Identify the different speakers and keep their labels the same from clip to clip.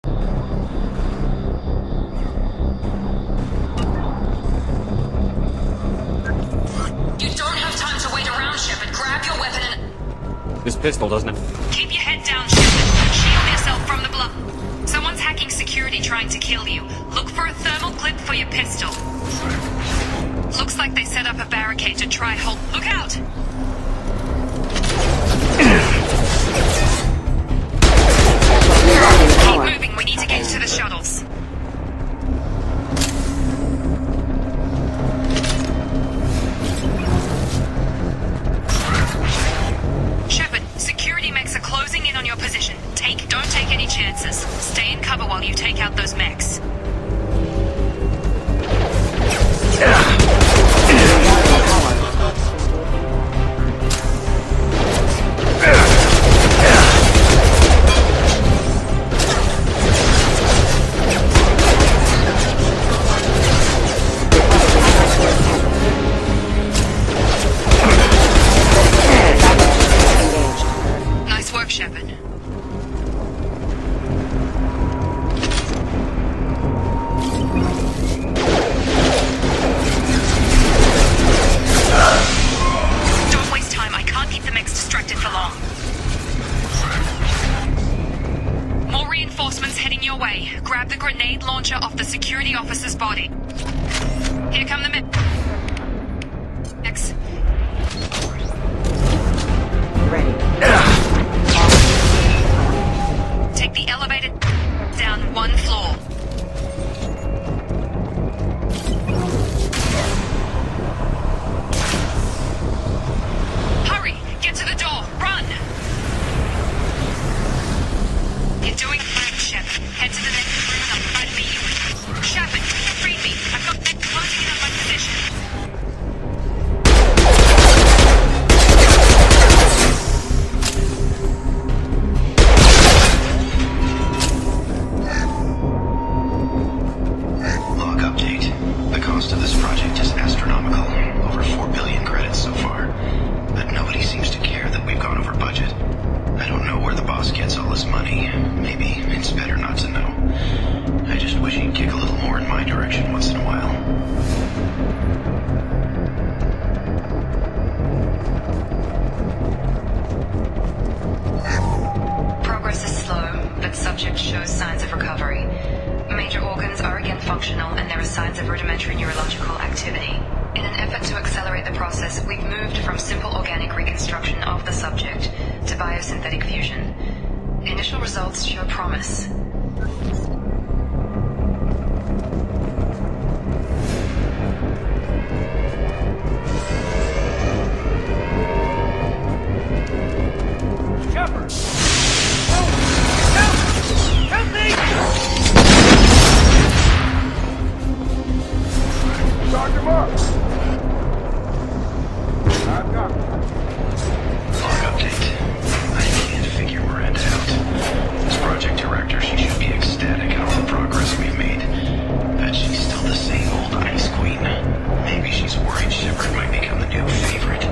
Speaker 1: You don't have time to wait around, Shepard. Grab your weapon and...
Speaker 2: This pistol, doesn't it?
Speaker 3: Keep your head down, Shepard. Shield yourself from the blood. Someone's hacking security trying to kill you. Look for a thermal clip for your pistol. Looks like they set up a barricade to try hold. Look out! Keep moving. We need to get to the shuttles. Shepard, security mechs are closing in on your position. Don't take any chances. Stay in cover while you take out those mechs. Nice work, Shepard. Don't waste time. I can't keep the mechs distracted for long. More reinforcements heading your way. Grab the grenade launcher off the security officer's body. Here come the mechs.
Speaker 4: Ready.
Speaker 3: Take the elevator down one floor. Hurry! Get to the door! Run! You're doing fine, Shepard. Head to the next room and I'll try to meet you. Shepard, free me. I've got mechs closing in on my position.
Speaker 5: Log update. The cost of this project is astronomical. Over 4 billion credits so far. But nobody seems to care that we've gone over budget. I don't know where the boss gets all this money. Maybe it's better not to know. I just wish he'd kick a little more in my direction once in a while.
Speaker 1: Progress is slow, but subject shows signs of recovery. Major organs are again functional, and there are signs of rudimentary neurological activity. In an effort to accelerate the process, we've moved from simple organic reconstruction of the subject to biosynthetic fusion. The initial results show promise.
Speaker 2: Shepard! Help me!
Speaker 6: Dr. Marks! I've got it.
Speaker 5: Log update. I can't figure Miranda out. As project director, she should be ecstatic at all the progress we've made. But she's still the same old ice queen. Maybe she's worried Shepard might become the new favorite. Or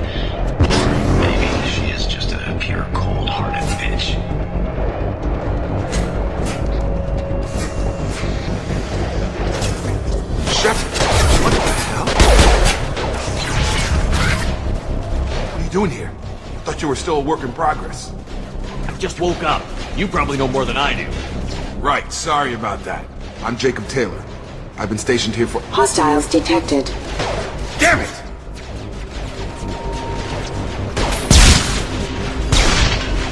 Speaker 5: maybe she is just a pure cold-hearted bitch.
Speaker 6: Shepard! What the hell? What are you doing here? I thought you were still a work in progress.
Speaker 2: I just woke up. You probably know more than I do.
Speaker 6: Right, sorry about that. I'm Jacob Taylor. I've been stationed here for...
Speaker 4: Hostiles detected.
Speaker 6: Damn it!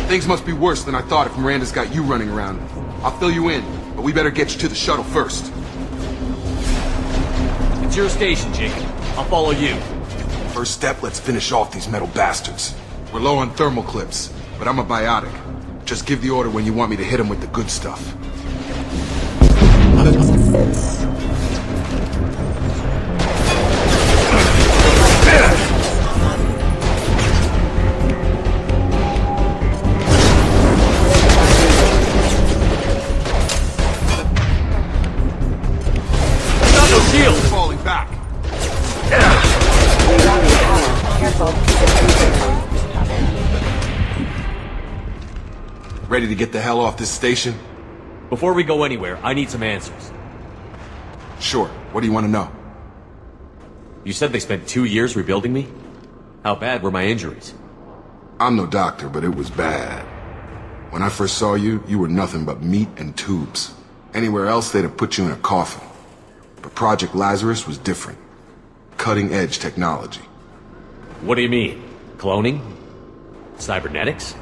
Speaker 6: Things must be worse than I thought if Miranda's got you running around. I'll fill you in, but we better get you to the shuttle first.
Speaker 2: It's your station, Jacob. I'll follow you.
Speaker 6: First step, let's finish off these metal bastards. We're low on thermal clips, but I'm a biotic. Just give the order when you want me to hit them with the good stuff.
Speaker 2: Got no shield!
Speaker 6: Falling back.
Speaker 4: Careful.
Speaker 6: Ready to get the hell off this station?
Speaker 2: Before we go anywhere, I need some answers.
Speaker 6: Sure, what do you want to know?
Speaker 2: You said they spent 2 years rebuilding me? How bad were my injuries?
Speaker 6: I'm no doctor, but it was bad. When I first saw you, you were nothing but meat and tubes. Anywhere else, they'd have put you in a coffin. But Project Lazarus was different. Cutting-edge technology.
Speaker 2: What do you mean? Cloning? Cybernetics?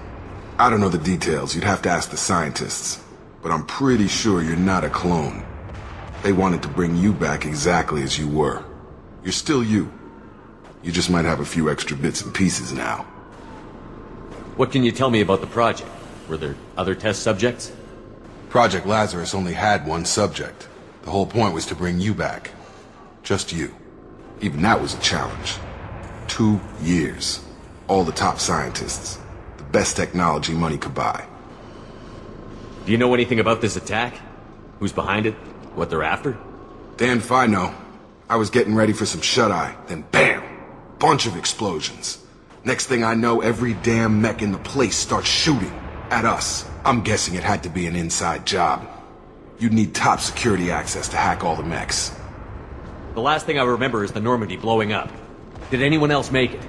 Speaker 6: I don't know the details, you'd have to ask the scientists. But I'm pretty sure you're not a clone. They wanted to bring you back exactly as you were. You're still you. You just might have a few extra bits and pieces now.
Speaker 2: What can you tell me about the project? Were there other test subjects?
Speaker 6: Project Lazarus only had one subject. The whole point was to bring you back. Just you. Even that was a challenge. 2 years. All the top scientists. The best technology money could buy.
Speaker 2: Do you know anything about this attack? Who's behind it? What they're after?
Speaker 6: Damn if I know. I was getting ready for some shut-eye, then BAM! Bunch of explosions. Next thing I know, every damn mech in the place starts shooting. At us. I'm guessing it had to be an inside job. You'd need top security access to hack all the mechs.
Speaker 2: The last thing I remember is the Normandy blowing up. Did anyone else make it?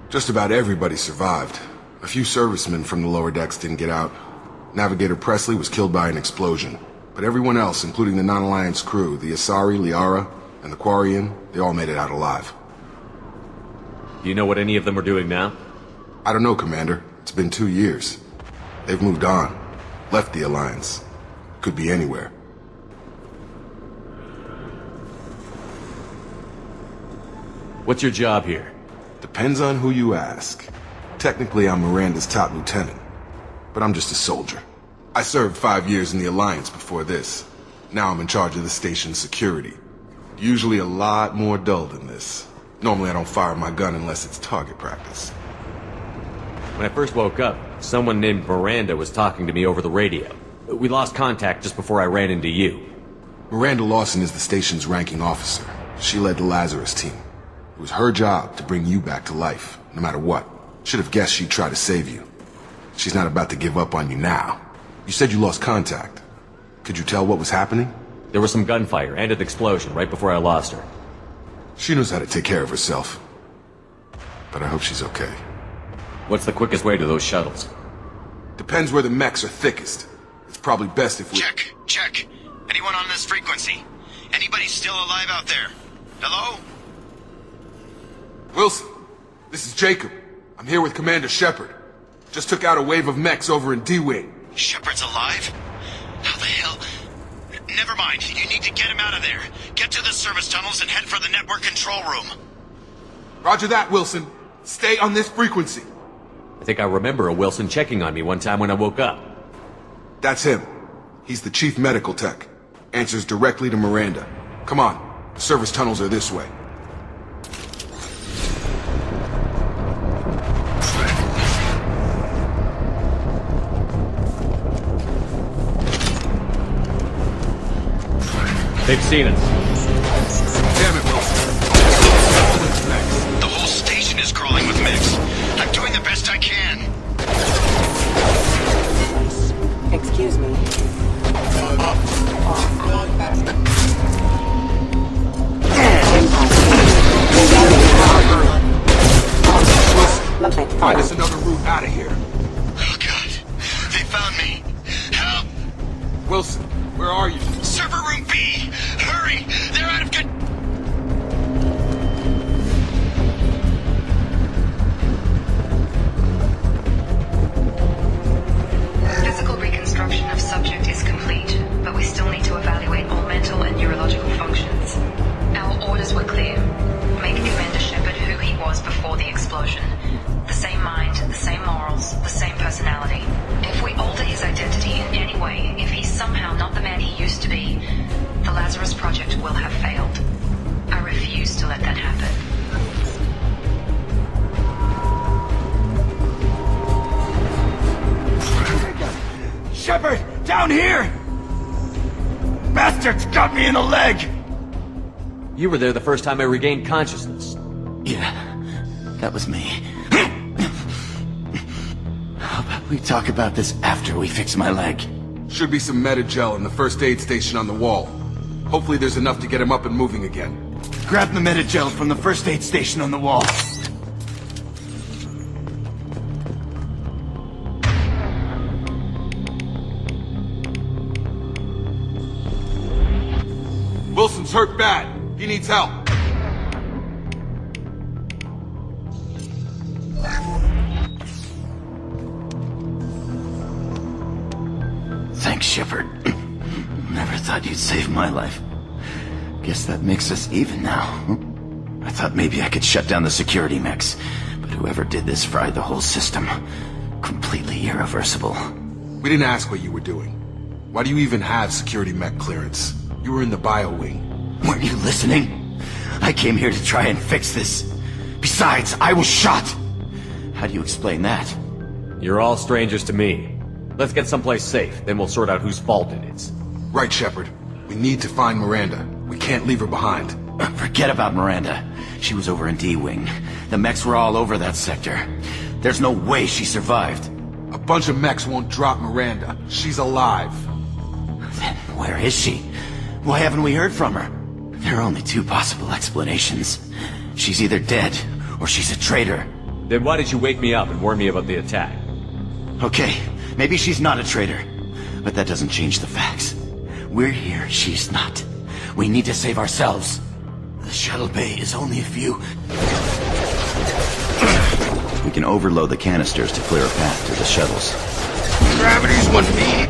Speaker 6: Just about everybody survived. A few servicemen from the lower decks didn't get out. Navigator Presley was killed by an explosion. But everyone else, including the non-Alliance crew, the Asari, Liara, and the Quarian, they all made it out alive.
Speaker 2: Do you know what any of them are doing now?
Speaker 6: I don't know, Commander. It's been 2 years. They've moved on. Left the Alliance. Could be anywhere.
Speaker 2: What's your job here?
Speaker 6: Depends on who you ask. Technically, I'm Miranda's top lieutenant. But I'm just a soldier. I served 5 years in the Alliance before this. Now I'm in charge of the station's security. Usually a lot more dull than this. Normally I don't fire my gun unless it's target practice.
Speaker 2: When I first woke up, someone named Miranda was talking to me over the radio. We lost contact just before I ran into you.
Speaker 6: Miranda Lawson is the station's ranking officer. She led the Lazarus team. It was her job to bring you back to life, no matter what. Should have guessed she'd try to save you. She's not about to give up on you now. You said you lost contact. Could you tell what was happening?
Speaker 2: There was some gunfire and an explosion right before I lost her.
Speaker 6: She knows how to take care of herself. But I hope she's okay.
Speaker 2: What's the quickest way to those shuttles?
Speaker 6: Depends where the mechs are thickest. It's probably best if we...
Speaker 5: Check. Anyone on this frequency? Anybody still alive out there? Hello?
Speaker 6: Wilson, this is Jacob. I'm here with Commander Shepard. Just took out a wave of mechs over in D-Wing.
Speaker 5: Shepard's alive? How the hell? Never mind. You need to get him out of there. Get to the service tunnels and head for the network control room.
Speaker 6: Roger that, Wilson. Stay on this frequency.
Speaker 2: I think I remember a Wilson checking on me one time when I woke up.
Speaker 6: That's him. He's the chief medical tech. Answers directly to Miranda. Come on. The service tunnels are this way.
Speaker 2: They've seen us.
Speaker 6: Damn it, Wilson.
Speaker 5: The whole station is crawling with mechs. I'm doing the best I can.
Speaker 4: Excuse me.
Speaker 6: Find us another route out of here.
Speaker 5: Oh, God. They found me. Help!
Speaker 6: Wilson, where are you?
Speaker 5: Server room B! Hurry! They're out of good...
Speaker 1: Physical reconstruction of subject is complete, but we still need to evaluate all mental and neurological functions. Our orders were clear. Make Commander Shepard who he was before the explosion. The same mind, the same morals, the same personality. If we alter his identity in any way, if he's somehow not the man he used to be, the Lazarus Project will have failed. I refuse to let that happen.
Speaker 5: Shepard! Down here! Bastards got me in the leg!
Speaker 2: You were there the first time I regained consciousness.
Speaker 7: Yeah, that was me. How about we talk about this after we fix my leg?
Speaker 6: Should be some Metagel in the first aid station on the wall. Hopefully there's enough to get him up and moving again.
Speaker 7: Grab the Metagel from the first aid station on the wall.
Speaker 6: Wilson's hurt bad. He needs help.
Speaker 7: Thanks, Shepard. Never thought you'd save my life. Guess that makes us even now. I thought maybe I could shut down the security mechs, but whoever did this fried the whole system. Completely irreversible.
Speaker 6: We didn't ask what you were doing. Why do you even have security mech clearance? You were in the bio wing.
Speaker 7: Weren't you listening? I came here to try and fix this. Besides, I was shot! How do you explain that?
Speaker 2: You're all strangers to me. Let's get someplace safe, then we'll sort out whose fault it is.
Speaker 6: Right, Shepard. We need to find Miranda. We can't leave her behind.
Speaker 7: Forget about Miranda. She was over in D-Wing. The mechs were all over that sector. There's no way she survived.
Speaker 6: A bunch of mechs won't drop Miranda. She's alive.
Speaker 7: Then where is she? Why haven't we heard from her? There are only two possible explanations. She's either dead, or she's a traitor.
Speaker 2: Then why did you wake me up and warn me about the attack?
Speaker 7: Okay, maybe she's not a traitor. But that doesn't change the facts. We're here, she's not. We need to save ourselves. The shuttle bay is only a few... We can overload the canisters to clear a path to the shuttles.
Speaker 6: Gravity's 1 feet.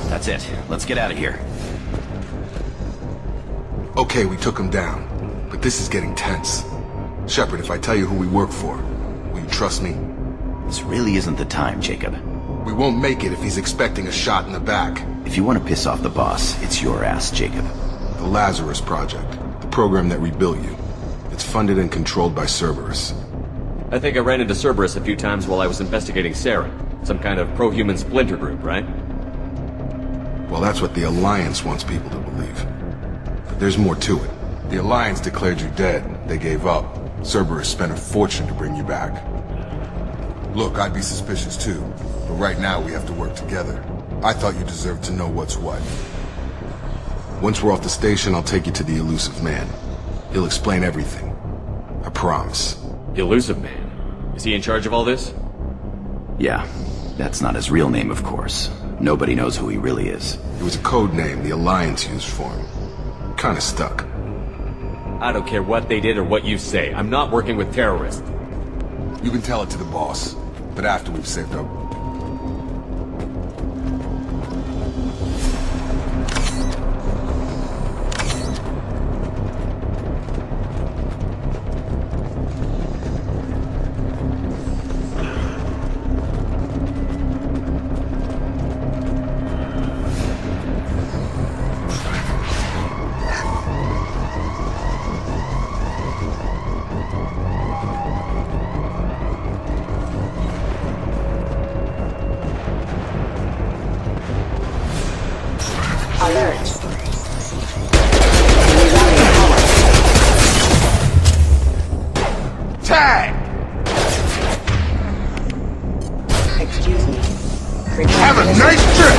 Speaker 7: That's it. Let's get out of here.
Speaker 6: Okay, we took him down. But this is getting tense. Shepard, if I tell you who we work for, will you trust me?
Speaker 7: This really isn't the time, Jacob.
Speaker 6: We won't make it if he's expecting a shot in the back.
Speaker 7: If you want to piss off the boss, it's your ass, Jacob.
Speaker 6: The Lazarus Project. The program that rebuilt you. It's funded and controlled by Cerberus.
Speaker 2: I think I ran into Cerberus a few times while I was investigating Saren. Some kind of pro-human splinter group, right?
Speaker 6: Well, that's what the Alliance wants people to believe. But there's more to it. The Alliance declared you dead. They gave up. Cerberus spent a fortune to bring you back. Look, I'd be suspicious too. But right now we have to work together. I thought you deserved to know what's what. Once we're off the station, I'll take you to the Elusive Man. He'll explain everything. I promise.
Speaker 2: Elusive Man? Is he in charge of all this?
Speaker 7: Yeah, that's not his real name, of course. Nobody knows who he really is.
Speaker 6: It was a code name the Alliance used for him. Kinda stuck.
Speaker 2: I don't care what they did or what you say. I'm not working with terrorists.
Speaker 6: You can tell it to the boss, but after we've saved up.
Speaker 8: Tag!
Speaker 4: Excuse me.
Speaker 8: Have a nice trip!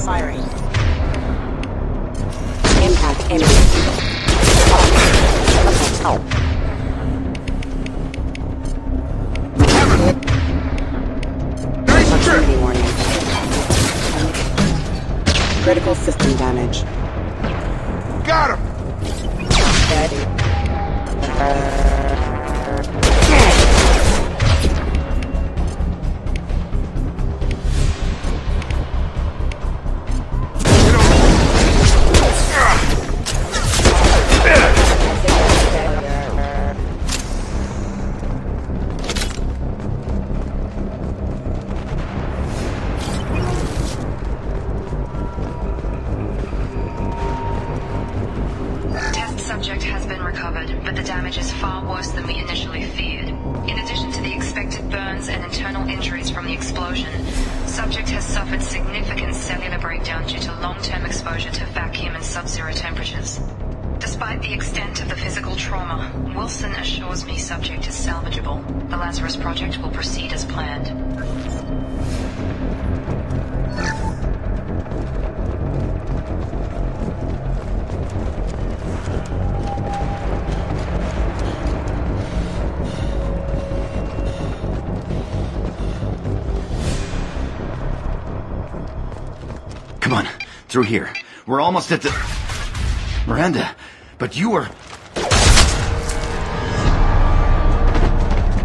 Speaker 4: Firing. Impact enemy. Oh. Proximity warning. Critical system damage.
Speaker 8: Got him!
Speaker 1: explosion, subject has suffered significant cellular breakdown due to long-term exposure to vacuum and sub-zero temperatures. Despite the extent of the physical trauma, Wilson assures me subject is salvageable. The Lazarus Project will proceed as planned.
Speaker 7: Come on, through here. We're almost at the... Miranda, but you were...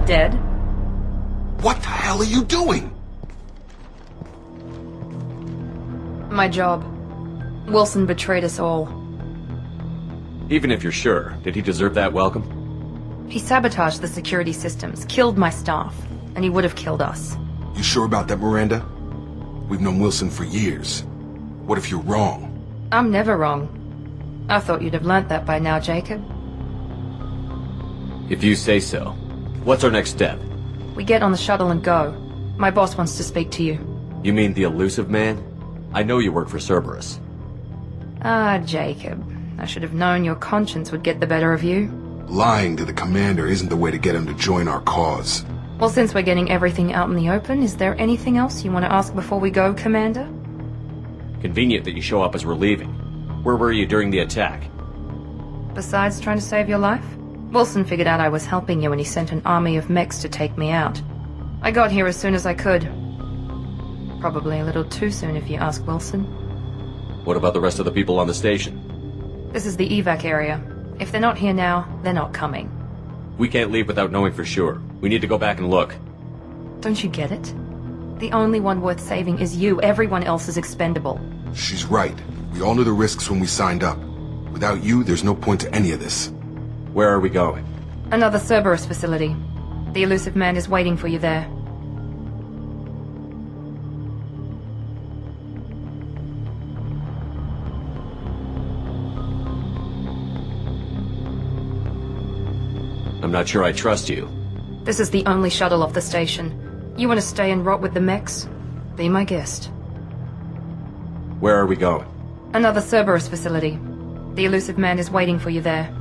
Speaker 3: Dead?
Speaker 6: What the hell are you doing?
Speaker 3: My job. Wilson betrayed us all.
Speaker 2: Even if you're sure, did he deserve that welcome?
Speaker 3: He sabotaged the security systems, killed my staff, and he would have killed us.
Speaker 6: You sure about that, Miranda? We've known Wilson for years. What if you're wrong?
Speaker 3: I'm never wrong. I thought you'd have learnt that by now, Jacob.
Speaker 2: If you say so. What's our next step?
Speaker 3: We get on the shuttle and go. My boss wants to speak to you.
Speaker 2: You mean the elusive man? I know you work for Cerberus.
Speaker 3: Ah, Jacob. I should have known your conscience would get the better of you.
Speaker 6: Lying to the commander isn't the way to get him to join our cause.
Speaker 3: Well, since we're getting everything out in the open, is there anything else you want to ask before we go, Commander?
Speaker 2: Convenient that you show up as we're leaving. Where were you during the attack?
Speaker 3: Besides trying to save your life? Wilson figured out I was helping you when he sent an army of mechs to take me out. I got here as soon as I could. Probably a little too soon if you ask Wilson.
Speaker 2: What about the rest of the people on the station?
Speaker 3: This is the evac area. If they're not here now, they're not coming.
Speaker 2: We can't leave without knowing for sure. We need to go back and look.
Speaker 3: Don't you get it? The only one worth saving is you. Everyone else is expendable.
Speaker 6: She's right. We all knew the risks when we signed up. Without you, there's no point to any of this.
Speaker 2: Where are we going?
Speaker 3: Another Cerberus facility. The elusive man is waiting for you there.
Speaker 2: I'm not sure I trust you.
Speaker 3: This is the only shuttle off the station. You want to stay and rot with the mechs? Be my guest.
Speaker 2: Where are we going?
Speaker 3: Another Cerberus facility. The elusive man is waiting for you there.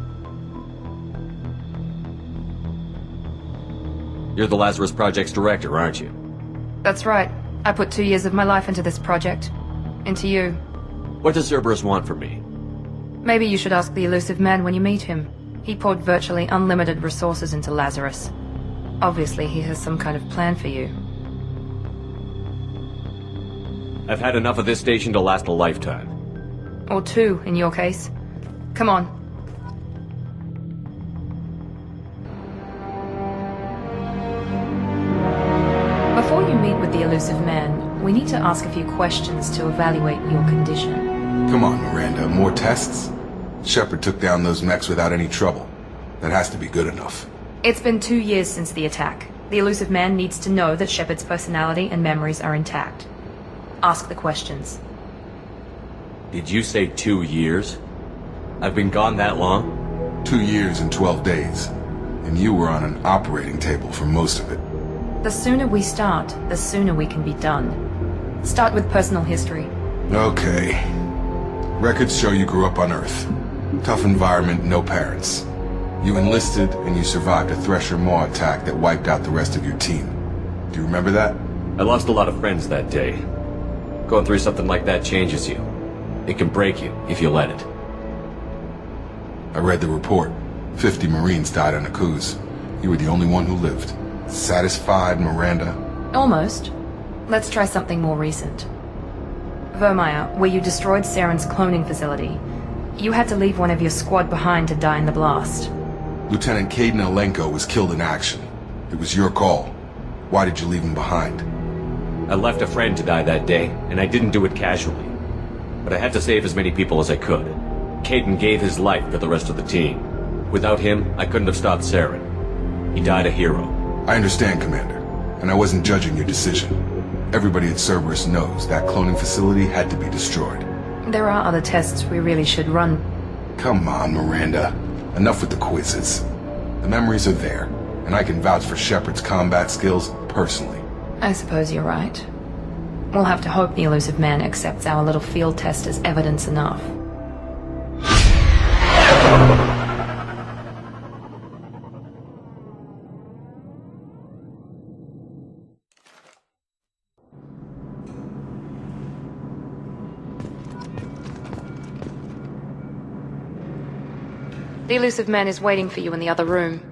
Speaker 2: You're the Lazarus Project's director, aren't you?
Speaker 3: That's right. I put 2 years of my life into this project. Into you.
Speaker 2: What does Cerberus want from me?
Speaker 3: Maybe you should ask the elusive man when you meet him. He poured virtually unlimited resources into Lazarus. Obviously, he has some kind of plan for you.
Speaker 2: I've had enough of this station to last a lifetime.
Speaker 3: Or 2, in your case. Come on. Before you meet with the elusive man, we need to ask a few questions to evaluate your condition.
Speaker 6: Come on, Miranda. More tests? Shepard took down those mechs without any trouble. That has to be good enough.
Speaker 3: It's been 2 years since the attack. The elusive man needs to know that Shepard's personality and memories are intact. Ask the questions.
Speaker 2: Did you say 2 years? I've been gone that long?
Speaker 6: 2 years and 12 days. And you were on an operating table for most of it.
Speaker 3: The sooner we start, the sooner we can be done. Start with personal history.
Speaker 6: Okay. Records show you grew up on Earth. Tough environment, no parents. You enlisted and you survived a Thresher Maw attack that wiped out the rest of your team. Do you remember that?
Speaker 2: I lost a lot of friends that day. Going through something like that changes you. It can break you if you let it.
Speaker 6: I read the report. 50 Marines died on Akuz. You were the only one who lived. Satisfied, Miranda?
Speaker 3: Almost. Let's try something more recent. Vermeer, where you destroyed Saren's cloning facility. You had to leave one of your squad behind to die in the blast.
Speaker 6: Lieutenant Kaidan Alenko was killed in action. It was your call. Why did you leave him behind?
Speaker 2: I left a friend to die that day, and I didn't do it casually. But I had to save as many people as I could. Kaidan gave his life for the rest of the team. Without him, I couldn't have stopped Saren. He died a hero.
Speaker 6: I understand, Commander, and I wasn't judging your decision. Everybody at Cerberus knows that cloning facility had to be destroyed.
Speaker 3: There are other tests we really should run.
Speaker 6: Come on, Miranda. Enough with the quizzes. The memories are there, and I can vouch for Shepard's combat skills personally.
Speaker 1: I suppose you're right. We'll have to hope the Elusive Man accepts our little field test as evidence enough. The Elusive Man is waiting for you in the other room.